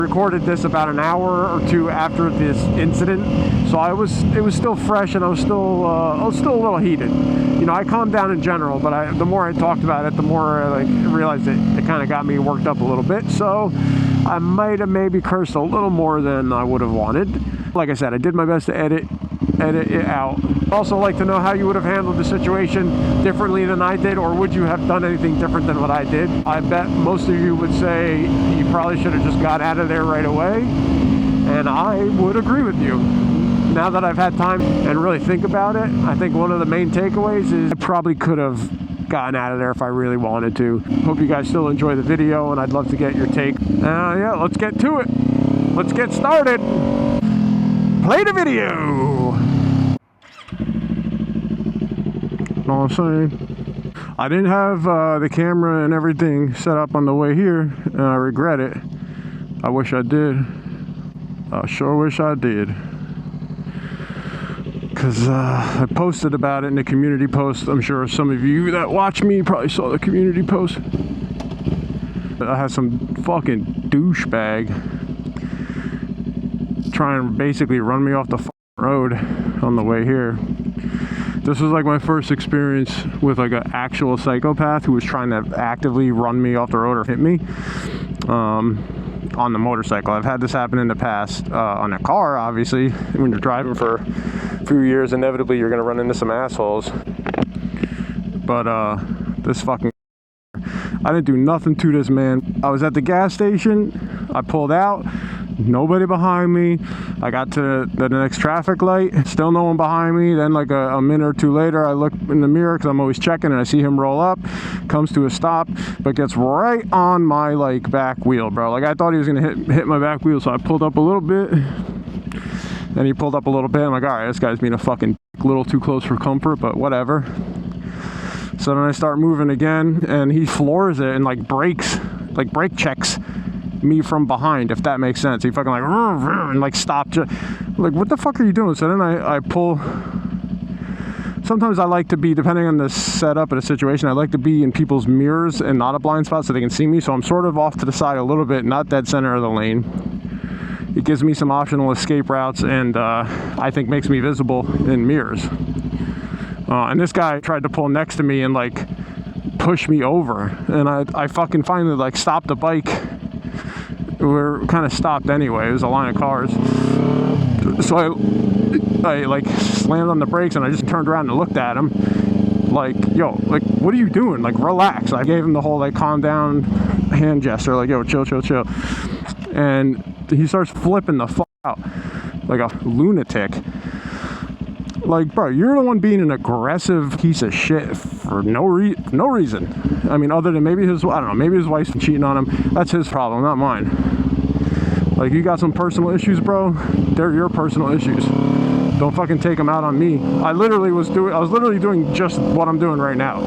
Recorded this about an hour or two after this incident, so it was still fresh, and I was still a little heated. You know, I calmed down in general, but the more I talked about it, the more I realized it kind of got me worked up a little bit. So I might have maybe cursed a little more than I would have wanted. Like I said, I did my best to edit it out. Also like to know how you would have handled the situation differently than I did, or would you have done anything different than what I did? I bet most of you would say you probably should have just got out of there right away, and I would agree with you. Now that I've had time and really think about it, I think one of the main takeaways is I probably could have gotten out of there if I really wanted to. Hope you guys still enjoy the video, and I'd love to get your take. Yeah, let's get to it. Let's get started. Play the video. All I'm saying, I didn't have the camera and everything set up on the way here, and I regret it. I wish I did. I sure wish I did. Because I posted about it in the community post. I'm sure some of you that watch me probably saw the community post. I had some fucking douchebag trying to basically run me off the road on the way here. This was like my first experience with like an actual psychopath who was trying to actively run me off the road or hit me on the motorcycle. I've had this happen in the past on a car, obviously. When you're driving for a few years, inevitably you're gonna run into some assholes. But this fucking, I didn't do nothing to this man. I was at the gas station, I pulled out, nobody behind me. I got to the next traffic light, still no one behind me. Then like a minute or two later, I look in the mirror because I'm always checking, and I see him roll up, comes to a stop, but gets right on my like back wheel, bro. Like I thought he was gonna hit my back wheel, so I pulled up a little bit, and he pulled up a little bit. I'm like, all right, this guy's being a fucking little too close for comfort, but whatever. So then I start moving again, and he floors it and like brakes, like brake checks me from behind, if that makes sense. He fucking like and like stopped. Like, what the fuck are you doing? So then I pull. Sometimes I like to be, depending on the setup of the situation, I like to be in people's mirrors and not a blind spot so they can see me. So I'm sort of off to the side a little bit, not dead center of the lane. It gives me some optional escape routes, and I think makes me visible in mirrors. And this guy tried to pull next to me and like push me over, and I fucking finally like stopped the bike. We're kind of stopped anyway. It was a line of cars. So I like slammed on the brakes, and I just turned around and looked at him like, yo, like, what are you doing? Like, relax. I gave him the whole like calm down hand gesture, like, yo, chill, chill, chill. And he starts flipping the fuck out like a lunatic. Like, bro, you're the one being an aggressive piece of shit for no reason. I mean, other than maybe I don't know, maybe his wife's cheating on him. That's his problem, not mine. Like, you got some personal issues, bro. They're your personal issues. Don't fucking take them out on me. I was literally doing just what I'm doing right now.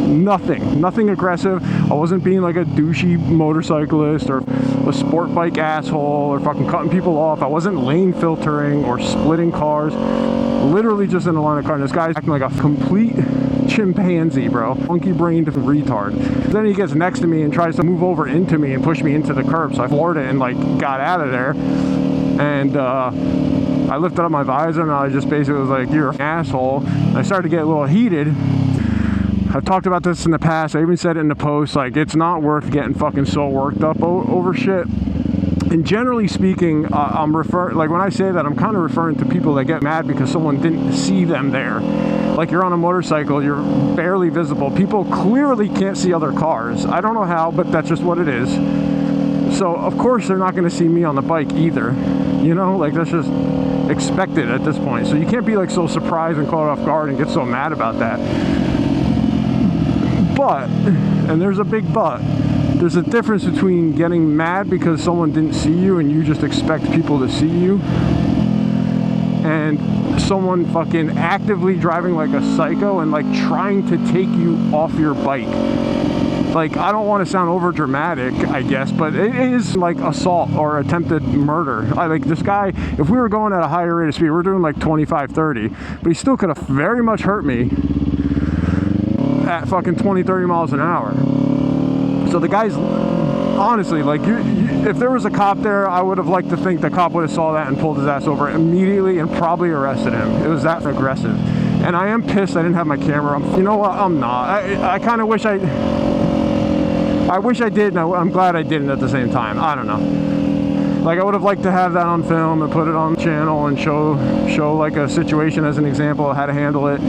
Nothing aggressive. I wasn't being like a douchey motorcyclist or a sport bike asshole or fucking cutting people off. I wasn't lane filtering or splitting cars. Literally just in a line of cars. This guy's acting like a complete chimpanzee, bro. Monkey-brained retard. Then he gets next to me and tries to move over into me and push me into the curb. So I floored it and like got out of there. And I lifted up my visor, and I just basically was like, you're an asshole. And I started to get a little heated. I've talked about this in the past. I even said it in the post. Like, it's not worth getting fucking so worked up over shit. And generally speaking, I'm referring, like when I say that, I'm kind of referring to people that get mad because someone didn't see them there. Like, you're on a motorcycle, you're barely visible. People clearly can't see other cars. I don't know how, but that's just what it is. So, of course, they're not going to see me on the bike either. You know, like, that's just expected at this point. So you can't be like so surprised and caught off guard and get so mad about that. But, and there's a big but, there's a difference between getting mad because someone didn't see you and you just expect people to see you, and someone fucking actively driving like a psycho and like trying to take you off your bike. Like, I don't want to sound over dramatic, I guess, but it is like assault or attempted murder. Like, this guy, if we were going at a higher rate of speed, we're doing like 25, 30, but he still could have very much hurt me at fucking 20, 30 miles an hour. So the guy's honestly like, if there was a cop there, I would have liked to think the cop would have saw that and pulled his ass over immediately and probably arrested him. It was that aggressive. And I am pissed I didn't have my camera. You know what? I'm not. I kind of wish I wish I did, and I'm glad I didn't at the same time. I don't know. Like, I would have liked to have that on film and put it on the channel and show like a situation as an example of how to handle it.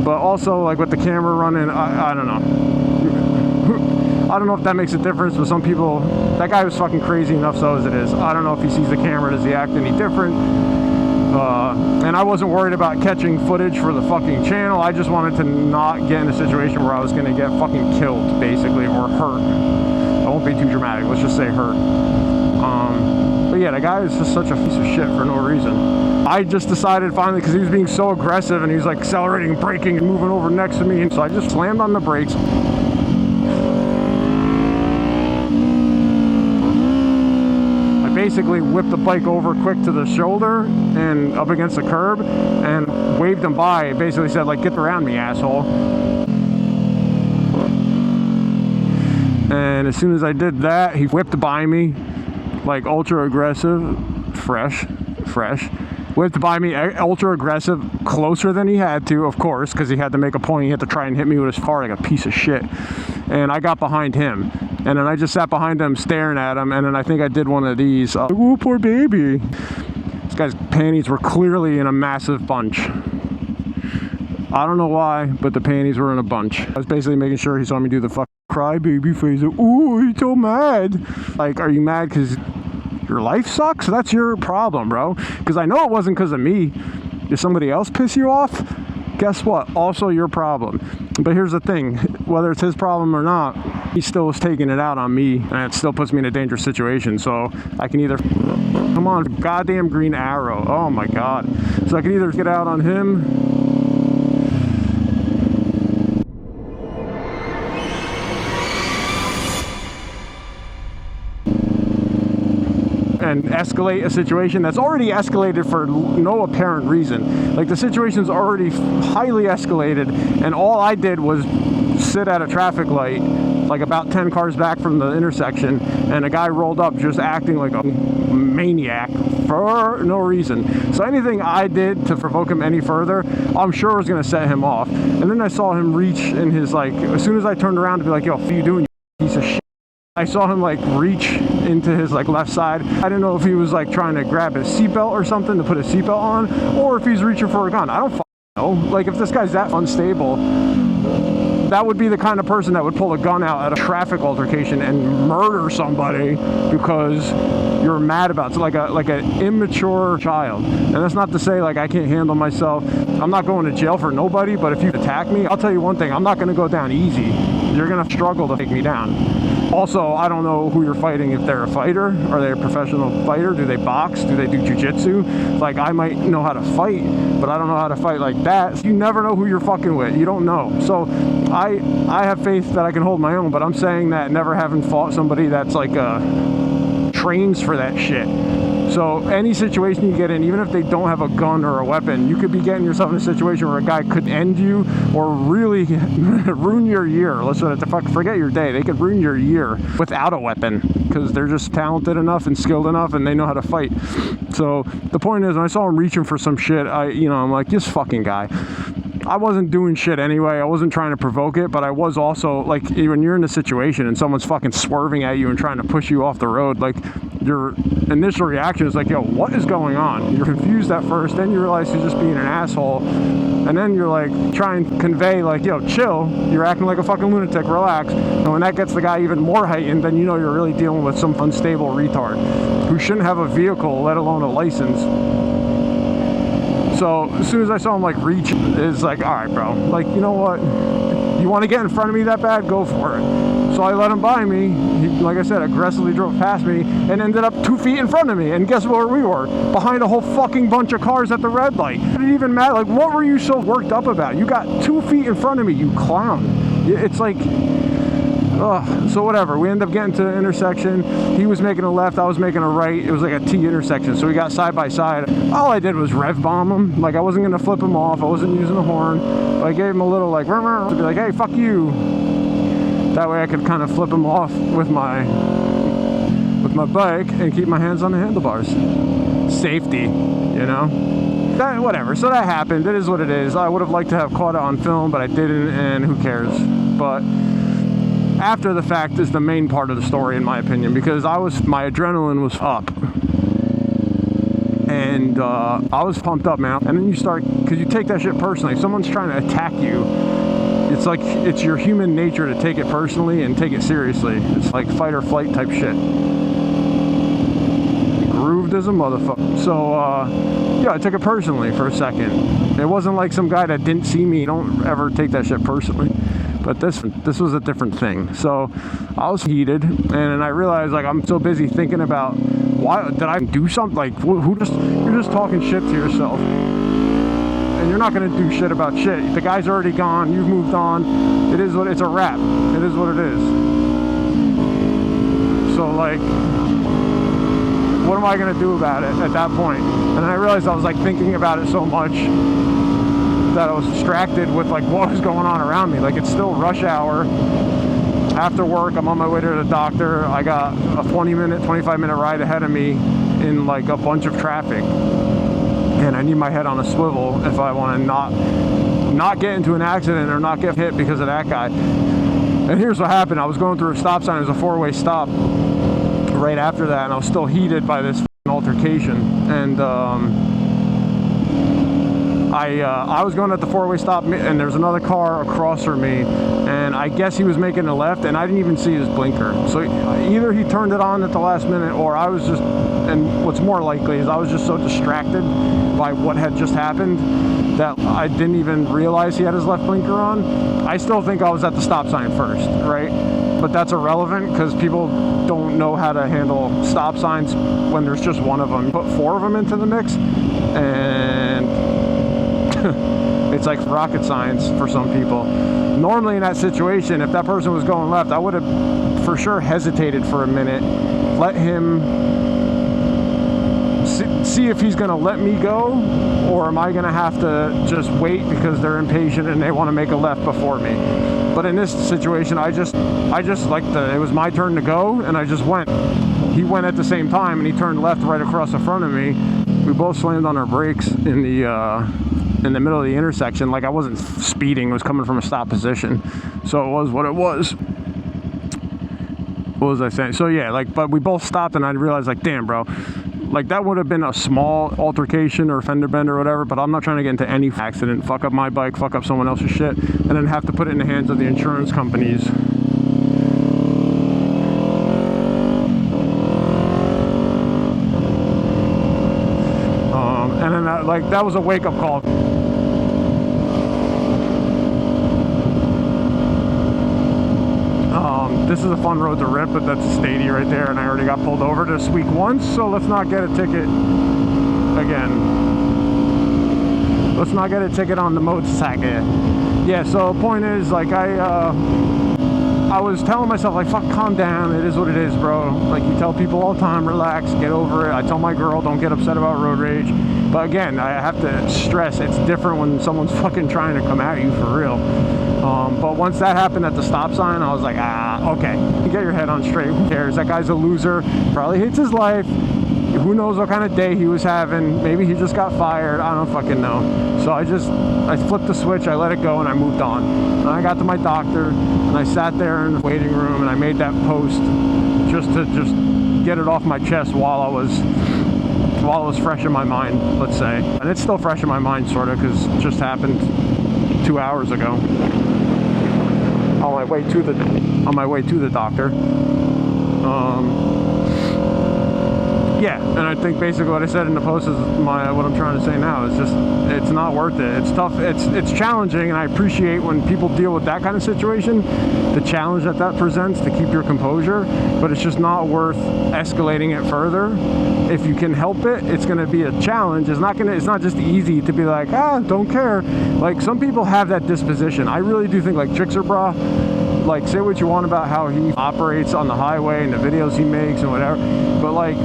But also, like, with the camera running, I don't know. I don't know if that makes a difference, but some people, that guy was fucking crazy enough so as it is. I don't know if he sees the camera, does he act any different? And I wasn't worried about catching footage for the fucking channel. I just wanted to not get in a situation where I was going to get fucking killed, basically, or hurt. I won't be too dramatic. Let's just say hurt. But yeah, the guy is just such a piece of shit for no reason. I just decided finally, because he was being so aggressive and he was like accelerating, braking, and moving over next to me. And so I just slammed on the brakes. Basically whipped the bike over quick to the shoulder and up against the curb and waved him by. Basically said, like, get around me, asshole. And as soon as I did that, he whipped by me, like, ultra aggressive, fresh, whipped by me, ultra aggressive, closer than he had to, of course, because he had to make a point. He had to try and hit me with his car like a piece of shit. And I got behind him. And then I just sat behind him staring at him, and then I think I did one of these. Oh, poor baby. This guy's panties were clearly in a massive bunch. I don't know why, but the panties were in a bunch. I was basically making sure he saw me do the fucking crybaby face. Ooh, he's so mad. Like, are you mad because your life sucks? That's your problem, bro. Because I know it wasn't because of me. Did somebody else piss you off? Guess what? Also your problem. But here's the thing, whether it's his problem or not, he still was taking it out on me, and it still puts me in a dangerous situation. So I can either, come on, goddamn green arrow, oh my god. So I can either get out on him and escalate a situation that's already escalated for no apparent reason. Like, the situation's already highly escalated, and all I did was sit at a traffic light, like about 10 cars back from the intersection, and a guy rolled up just acting like a maniac for no reason. So anything I did to provoke him any further, I'm sure was gonna set him off. And then I saw him reach in his, like, as soon as I turned around to be like, yo, what are you doing, you piece of shit? I saw him, like, reach into his, like, left side. I didn't know if he was, like, trying to grab his seatbelt or something to put his seatbelt on, or if he's reaching for a gun. I don't fucking know. Like, if this guy's that unstable, that would be the kind of person that would pull a gun out at a traffic altercation and murder somebody because you're mad about it. So like an immature child. And that's not to say, like, I can't handle myself. I'm not going to jail for nobody, but if you attack me, I'll tell you one thing, I'm not going to go down easy. You're going to struggle to take me down. Also, I don't know who you're fighting. If they're a fighter, are they a professional fighter? Do they box? Do they do jujitsu? Like, I might know how to fight, but I don't know how to fight like that. So you never know who you're fucking with. You don't know. So I have faith that I can hold my own, but I'm saying that never having fought somebody that's like trains for that shit. So any situation you get in, even if they don't have a gun or a weapon, you could be getting yourself in a situation where a guy could end you or really ruin your year. Let's forget your day. They could ruin your year without a weapon because they're just talented enough and skilled enough and they know how to fight. So the point is, when I saw him reaching for some shit, I'm like, this fucking guy. I wasn't doing shit anyway. I wasn't trying to provoke it, but I was also, like, when you're in a situation and someone's fucking swerving at you and trying to push you off the road, like, your initial reaction is like, yo, what is going on? You're confused at first, then you realize he's just being an asshole, and then you're like, trying to convey, like, yo, chill, you're acting like a fucking lunatic, relax. And when that gets the guy even more heightened, then you know you're really dealing with some unstable retard who shouldn't have a vehicle, let alone a license. So as soon as I saw him, like, reach, it's like, all right, bro, like, you know what, you want to get in front of me that bad, go for it. So I let him by me. He, like I said, aggressively drove past me and ended up 2 feet in front of me. And guess where we were? Behind a whole fucking bunch of cars at the red light. It didn't even matter. Like, what were you so worked up about? You got 2 feet in front of me, you clown. It's like, ugh. So whatever, we ended up getting to the intersection. He was making a left, I was making a right. It was like a T intersection, so we got side by side. All I did was rev bomb him. Like, I wasn't gonna flip him off, I wasn't using a horn, but I gave him a little, like, to be like, hey, fuck you. That way I could kind of flip him off with my with my bike and keep my hands on the handlebars. Safety, you know? Whatever, so that happened. It is what it is. I would have liked to have caught it on film, but I didn't, and who cares? But after the fact is the main part of the story, in my opinion, because my adrenaline was up. And I was pumped up, man. And then you start, because you take that shit personally. If someone's trying to attack you, it's like, it's your human nature to take it personally and take it seriously. It's like fight or flight type shit. Grooved as a motherfucker. So, yeah, I took it personally for a second. It wasn't like some guy that didn't see me. Don't ever take that shit personally. But this was a different thing. So I was heated, and I realized, like, I'm so busy thinking about, why did I do something? Like, you're just talking shit to yourself, and you're not gonna do shit about shit. The guy's already gone. You've moved on. It's a wrap. It is what it is. So, like, what am I gonna do about it at that point? And I realized I was like thinking about it so much that I was distracted with like what was going on around me. Like, it's still rush hour. After work, I'm on my way to the doctor. I got a 25-minute ride ahead of me in like a bunch of traffic, and I need my head on a swivel if I want to not get into an accident or not get hit because of that guy. And here's what happened. I was going through a stop sign. It was a 4-way stop right after that, and I was still heated by this altercation. And I was going at the 4-way stop, and there's another car across from me, and I guess he was making a left, and I didn't even see his blinker. So either he turned it on at the last minute, or I was just, and what's more likely is I was just so distracted by what had just happened that I didn't even realize he had his left blinker on. I still think I was at the stop sign first, right? But that's irrelevant because people don't know how to handle stop signs when there's just one of them. Put 4 of them into the mix, and it's like rocket science for some people. Normally in that situation, if that person was going left, I would have for sure hesitated for a minute, let him see if he's going to let me go, or am I going to have to just wait because they're impatient and they want to make a left before me. But in this situation, I just like it was my turn to go, and I just went. He went at the same time, and he turned left right across the front of me. We both slammed on our brakes in the middle of the intersection. Like, I wasn't speeding, it was coming from a stop position. So it was what it was. What was I saying? So yeah, like, but we both stopped, and I realized, like, damn, bro, like, that would have been a small altercation or fender bender or whatever, but I'm not trying to get into any accident, fuck up my bike, fuck up someone else's shit, and then have to put it in the hands of the insurance companies. And then that was a wake-up call. This is a fun road to rip, but that's a Sedici right there, and I already got pulled over to squeak once, so let's not get a ticket again. Let's not get a ticket on the motorcycle. Yeah, so the point is, like, I was telling myself, like, fuck, calm down, it is what it is, bro. Like, you tell people all the time, relax, get over it. I tell my girl, don't get upset about road rage. But again, I have to stress, it's different when someone's fucking trying to come at you for real. But once that happened at the stop sign, I was like, okay, get your head on straight, who cares? That guy's a loser, probably hates his life. Who knows what kind of day he was having? Maybe he just got fired, I don't fucking know. So I flipped the switch, I let it go, and I moved on. And I got to my doctor, and I sat there in the waiting room, and I made that post just to get it off my chest while it was fresh in my mind, let's say. And it's still fresh in my mind, sort of, because it just happened 2 hours ago. On my way to the doctor. Yeah, and I think basically what I said in the post is what I'm trying to say now is just, it's not worth it. It's tough, it's challenging, and I appreciate when people deal with that kind of situation, the challenge that presents to keep your composure, but it's just not worth escalating it further. If you can help it, it's going to be a challenge. It's not just easy to be like, don't care. Like, some people have that disposition. I really do think, like, Trickster Bra, like, say what you want about how he operates on the highway and the videos he makes and whatever, but, like,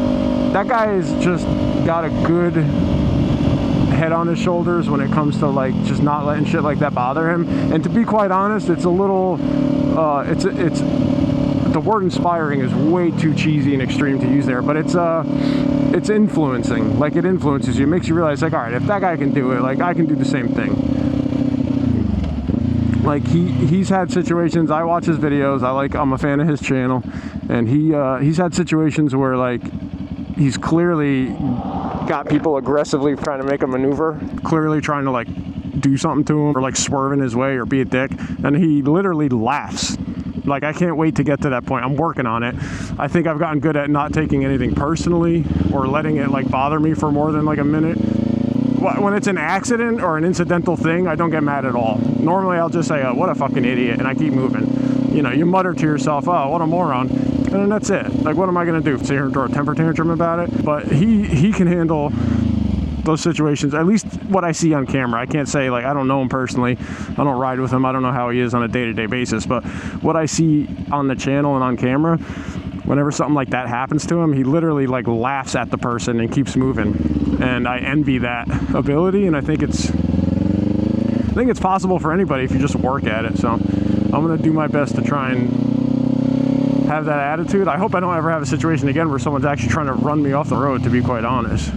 that guy has just got a good head on his shoulders when it comes to, like, just not letting shit like that bother him. And to be quite honest, it's a little, the the word inspiring is way too cheesy and extreme to use there, but it's influencing. Like, it influences you. It makes you realize, like, all right, if that guy can do it, like, I can do the same thing. Like, he's had situations. I watch his videos. I'm a fan of his channel, and he's had situations where, like, he's clearly got people aggressively trying to make a maneuver, clearly trying to, like, do something to him, or like swerve in his way or be a dick, and he literally laughs. Like, I can't wait to get to that point. I'm working on it. I think I've gotten good at not taking anything personally or letting it, like, bother me for more than, like, a minute. When it's an accident or an incidental thing, I don't get mad at all. Normally I'll just say, oh, what a fucking idiot, and I keep moving. You know, you mutter to yourself, oh, what a moron, and then that's it. Like, what am I gonna do? Sit here and throw a temper tantrum about it? But he can handle those situations, at least what I see on camera. I can't say, like, I don't know him personally, I don't ride with him, I don't know how he is on a day-to-day basis, but what I see on the channel and on camera, whenever something like that happens to him, he literally, like, laughs at the person and keeps moving, and I envy that ability, and I think it's possible for anybody if you just work at it. So I'm gonna do my best to try and have that attitude. I hope I don't ever have a situation again where someone's actually trying to run me off the road, to be quite honest.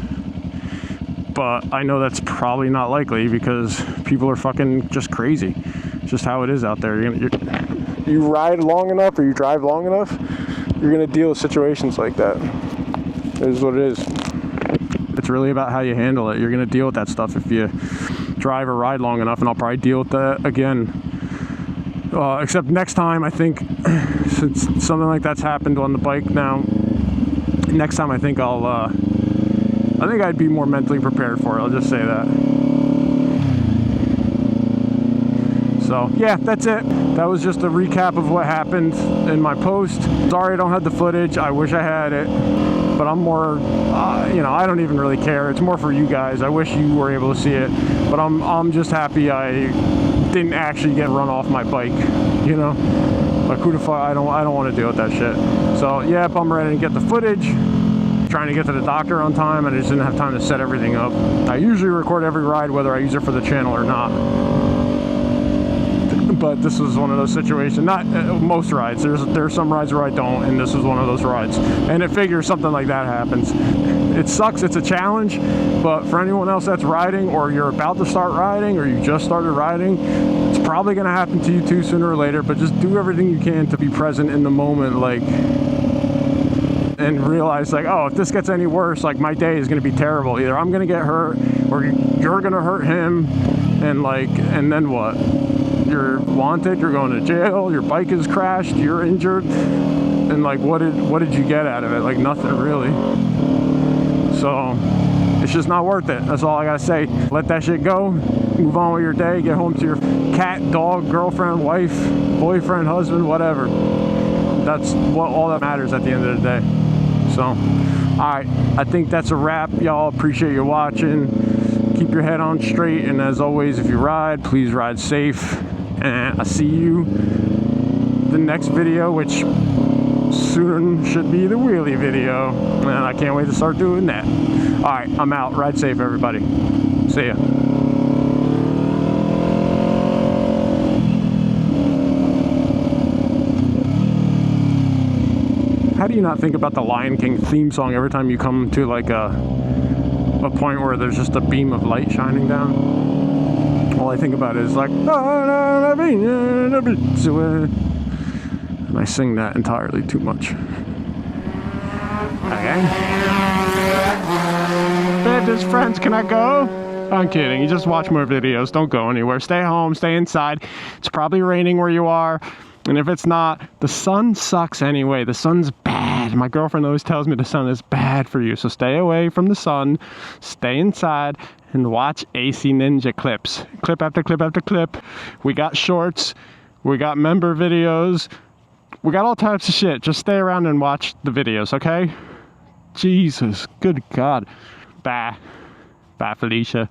But I know that's probably not likely because people are fucking just crazy. It's just how it is out there. You ride long enough or you drive long enough, you're gonna deal with situations like that. It is what it is. It's really about how you handle it. You're gonna deal with that stuff if you drive or ride long enough, and I'll probably deal with that again. Except next time, I think, since something like that's happened on the bike now, next time I think I'd be more mentally prepared for it. I'll just say that. So yeah, that's it. That was just a recap of what happened in my post. Sorry I don't have the footage. I wish I had it, but I'm more, you know, I don't even really care. It's more for you guys. I wish you were able to see it, but I'm just happy I didn't actually get run off my bike. You know, like, who the fuck? I don't want to deal with that shit. So yeah, I'm ready to get the footage. Trying to get to the doctor on time, and I just didn't have time to set everything up. I usually record every ride whether I use it for the channel or not, but this was one of those situations. Not most rides, there's some rides where I don't, and this was one of those rides, and it figures something like that happens. It sucks, it's a challenge, but for anyone else that's riding, or you're about to start riding, or you just started riding, it's probably going to happen to you too sooner or later. But just do everything you can to be present in the moment, like, and realize, like, oh, if this gets any worse, like, my day is going to be terrible. Either I'm going to get hurt, or you're going to hurt him, and, like, and then what? You're wanted, you're going to jail, your bike is crashed, you're injured, and, like, what did you get out of it? Like, nothing really. So it's just not worth it. That's all I gotta say. Let that shit go, move on with your day, get home to your cat, dog, girlfriend, wife, boyfriend, husband, whatever. That's all that matters at the end of the day. So, alright, I think that's a wrap. Y'all, appreciate you watching. Keep your head on straight, and as always, if you ride, please ride safe. And I'll see you the next video, which soon should be the wheelie video, and I can't wait to start doing that. Alright, I'm out. Ride safe, everybody. See ya. How do you not think about the Lion King theme song every time you come to, like, a point where there's just a beam of light shining down? All I think about is, like, and I sing that entirely too much. Okay. Bandits friends, can I go? I'm kidding. You just watch more videos. Don't go anywhere. Stay home. Stay inside. It's probably raining where you are. And if it's not, the sun sucks anyway. The sun's bad. My girlfriend always tells me the sun is bad for you. So stay away from the sun. Stay inside and watch AC Ninja clips. Clip after clip after clip. We got shorts. We got member videos. We got all types of shit. Just stay around and watch the videos, okay? Jesus. Good God. Bye. Bye, Felicia.